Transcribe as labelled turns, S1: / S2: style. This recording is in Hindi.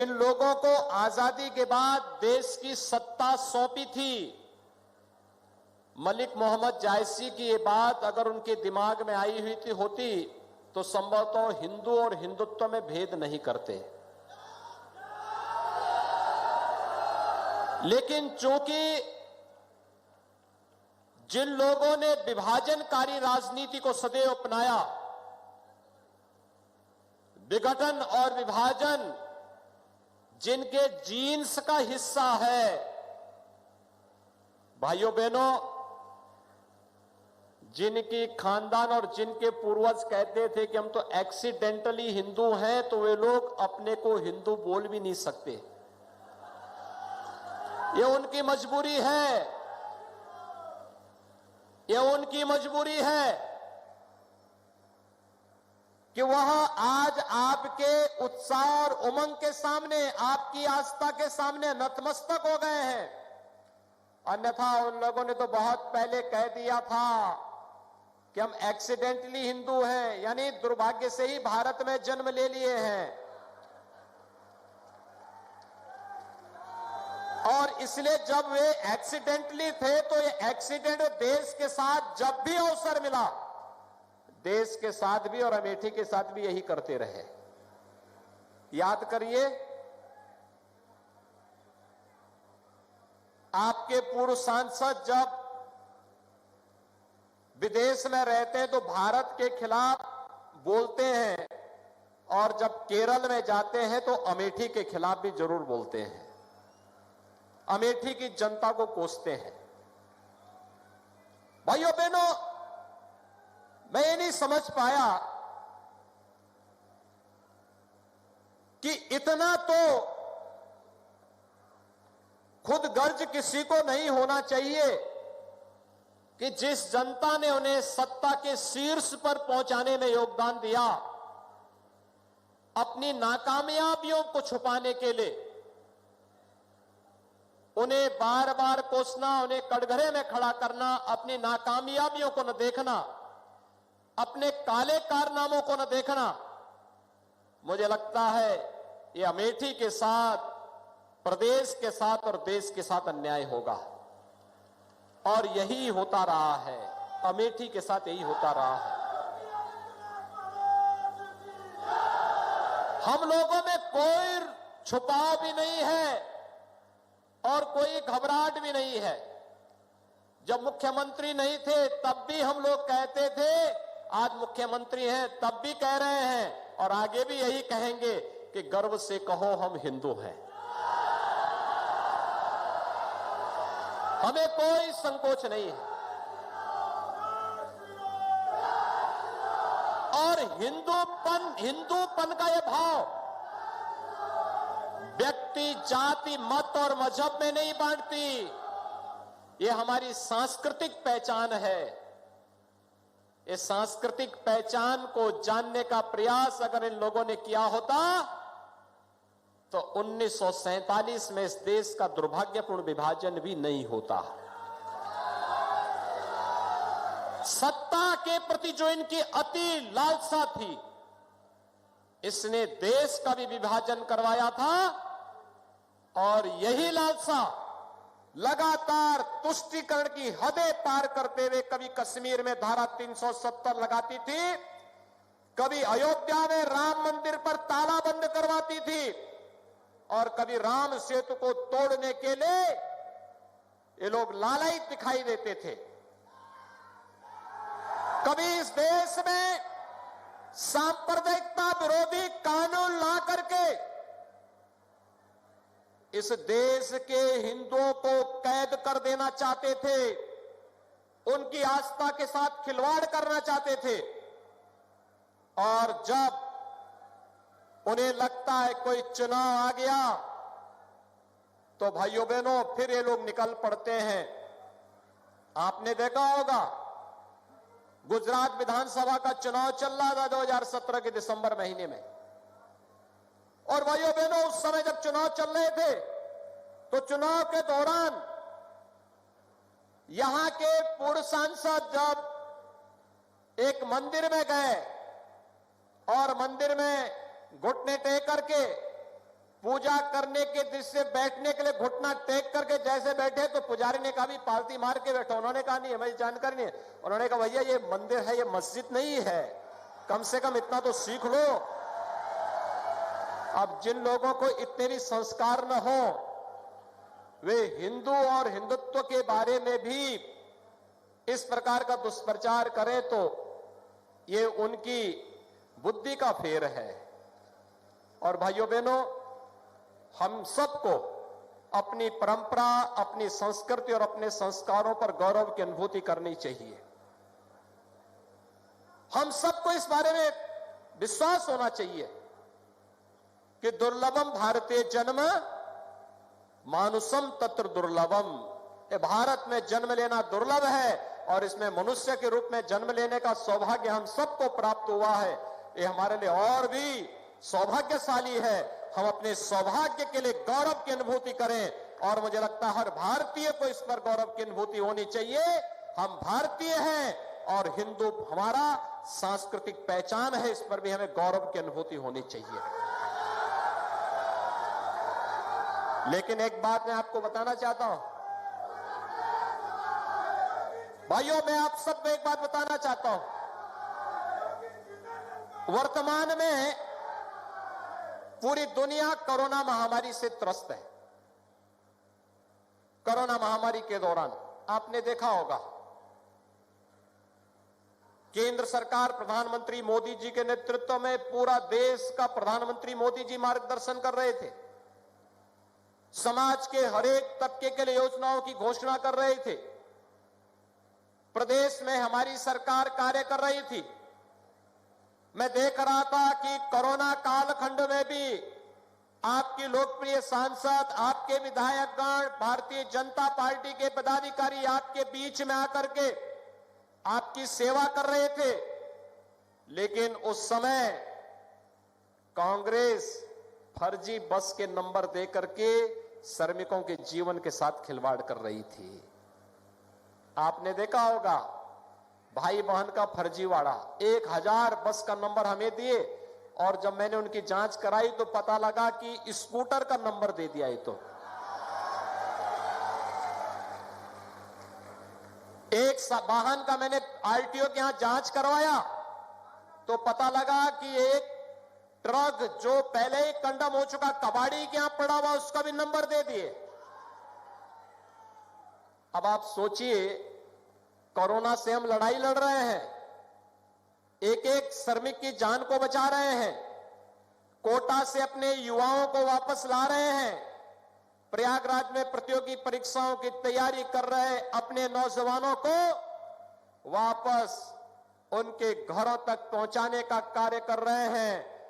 S1: इन लोगों को आजादी के बाद देश की सत्ता सौंपी थी। मलिक मोहम्मद जायसी की ये बात अगर उनके दिमाग में आई हुई थी होती तो संभवतः हिंदू और हिंदुत्व में भेद नहीं करते। लेकिन चूंकि जिन लोगों ने विभाजनकारी राजनीति को सदैव अपनाया, विघटन और विभाजन जिनके जीन्स का हिस्सा है, भाइयों बहनों, जिनकी खानदान और जिनके पूर्वज कहते थे कि हम तो एक्सीडेंटली हिंदू हैं, तो वे लोग अपने को हिंदू बोल भी नहीं सकते। ये उनकी मजबूरी है, ये उनकी मजबूरी है कि वह आज आपके उत्साह और उमंग के सामने, आपकी आस्था के सामने नतमस्तक हो गए हैं। अन्यथा उन लोगों ने तो बहुत पहले कह दिया था कि हम एक्सीडेंटली हिंदू हैं, यानी दुर्भाग्य से ही भारत में जन्म ले लिए हैं। और इसलिए जब वे एक्सीडेंटली थे तो ये एक्सीडेंट देश के साथ जब भी अवसर मिला, देश के साथ भी और अमेठी के साथ भी यही करते रहे। याद करिए, आपके पूर्व सांसद जब विदेश में रहते हैं तो भारत के खिलाफ बोलते हैं, और जब केरल में जाते हैं तो अमेठी के खिलाफ भी जरूर बोलते हैं, अमेठी की जनता को कोसते हैं। भाइयों बहनों, मैं ये नहीं समझ पाया कि इतना तो खुद गर्ज किसी को नहीं होना चाहिए कि जिस जनता ने उन्हें सत्ता के शीर्ष पर पहुंचाने में योगदान दिया, अपनी नाकामयाबियों को छुपाने के लिए उन्हें बार बार कोसना, उन्हें कटघरे में खड़ा करना, अपनी नाकामयाबियों को न देखना, अपने काले कारनामों को न देखना, मुझे लगता है ये अमेठी के साथ, प्रदेश के साथ और देश के साथ अन्याय होगा। और यही होता रहा है, अमेठी के साथ यही होता रहा है। हम लोगों में कोई छुपाव भी नहीं है और कोई घबराहट भी नहीं है। जब मुख्यमंत्री नहीं थे तब भी हम लोग कहते थे, आज मुख्यमंत्री हैं तब भी कह रहे हैं और आगे भी यही कहेंगे कि गर्व से कहो हम हिंदू हैं। हमें कोई संकोच नहीं है। और हिंदूपन का यह भाव व्यक्ति, जाति, मत और मजहब में नहीं बांटती। ये हमारी सांस्कृतिक पहचान है। इस सांस्कृतिक पहचान को जानने का प्रयास अगर इन लोगों ने किया होता तो 1947 में इस देश का दुर्भाग्यपूर्ण विभाजन भी नहीं होता। सत्ता के प्रति जो इनकी अति लालसा थी, इसने देश का भी विभाजन करवाया था। और यही लालसा लगातार तुष्टीकरण की हदें पार करते हुए कभी कश्मीर में धारा 370 लगाती थी, कभी अयोध्या में राम मंदिर पर ताला बंद करवाती थी, और कभी राम सेतु को तोड़ने के लिए ये लोग लालायित दिखाई देते थे। कभी इस देश में सांप्रदायिकता विरोधी कानून ला करके इस देश के हिंदुओं को कैद कर देना चाहते थे, उनकी आस्था के साथ खिलवाड़ करना चाहते थे। और जब उन्हें लगता है कोई चुनाव आ गया तो भाइयों बहनों फिर ये लोग निकल पड़ते हैं। आपने देखा होगा, गुजरात विधानसभा का चुनाव चल रहा था 2017 के दिसंबर महीने में, और भाइयों बहनों उस समय जब चुनाव चल रहे थे तो चुनाव के दौरान यहां के पूर्व सांसद जब एक मंदिर में गए और मंदिर में घुटने टेक करके पूजा करने के दृश्य बैठने के लिए घुटना टेक करके जैसे बैठे, तो पुजारी ने कहा भी पालती मार के बैठो। उन्होंने कहा नहीं, हमें जानकारी नहीं है। उन्होंने कहा भैया ये मंदिर है, ये मस्जिद नहीं है, कम से कम इतना तो सीख लो। अब जिन लोगों को इतने भी संस्कार न हो, वे हिंदू और हिंदुत्व के बारे में भी इस प्रकार का दुष्प्रचार करें, तो ये उनकी बुद्धि का फेर है। और भाइयों बहनों, हम सबको अपनी परंपरा, अपनी संस्कृति और अपने संस्कारों पर गौरव की अनुभूति करनी चाहिए। हम सबको इस बारे में विश्वास होना चाहिए कि दुर्लभम भारतीय जन्म मानुषम तत्र दुर्लभम। ये भारत में जन्म लेना दुर्लभ है और इसमें मनुष्य के रूप में जन्म लेने का सौभाग्य हम सबको प्राप्त हुआ है। ये हमारे लिए और भी सौभाग्यशाली है। हम अपने सौभाग्य के लिए गौरव की अनुभूति करें और मुझे लगता है हर भारतीय को इस पर गौरव की अनुभूति होनी चाहिए। हम भारतीय हैं और हिंदू हमारा सांस्कृतिक पहचान है, इस पर भी हमें गौरव की अनुभूति होनी चाहिए। लेकिन एक बात मैं आपको बताना चाहता हूं भाइयों, मैं आप सबको एक बात बताना चाहता हूं। वर्तमान में पूरी दुनिया कोरोना महामारी से त्रस्त है। कोरोना महामारी के दौरान आपने देखा होगा, केंद्र सरकार प्रधानमंत्री मोदी जी के नेतृत्व में पूरा देश का प्रधानमंत्री मोदी जी मार्गदर्शन कर रहे थे। समाज के हर एक तबके के लिए योजनाओं की घोषणा कर रहे थे। प्रदेश में हमारी सरकार कार्य कर रही थी। मैं देख रहा था कि कोरोना कालखंड में भी आपकी लोकप्रिय सांसद, आपके विधायकगण, भारतीय जनता पार्टी के पदाधिकारी आपके बीच में आकर के आपकी सेवा कर रहे थे। लेकिन उस समय कांग्रेस फर्जी बस के नंबर देकर के श्रमिकों के जीवन के साथ खिलवाड़ कर रही थी। आपने देखा होगा, भाई बहन का फर्जीवाड़ा। 1000 बस का नंबर हमें दिए और जब मैंने उनकी जांच कराई तो पता लगा कि स्कूटर का नंबर दे दिया। ये तो एक वाहन का मैंने आरटीओ के यहां जांच करवाया तो पता लगा कि एक ट्रक जो पहले ही कंडम हो चुका कबाड़ी के यहां पड़ा हुआ, उसका भी नंबर दे दिए। अब आप सोचिए, कोरोना से हम लड़ाई लड़ रहे हैं, एक एक श्रमिक की जान को बचा रहे हैं, कोटा से अपने युवाओं को वापस ला रहे हैं, प्रयागराज में प्रतियोगी परीक्षाओं की तैयारी कर रहे अपने नौजवानों को वापस उनके घरों तक पहुंचाने का कार्य कर रहे हैं।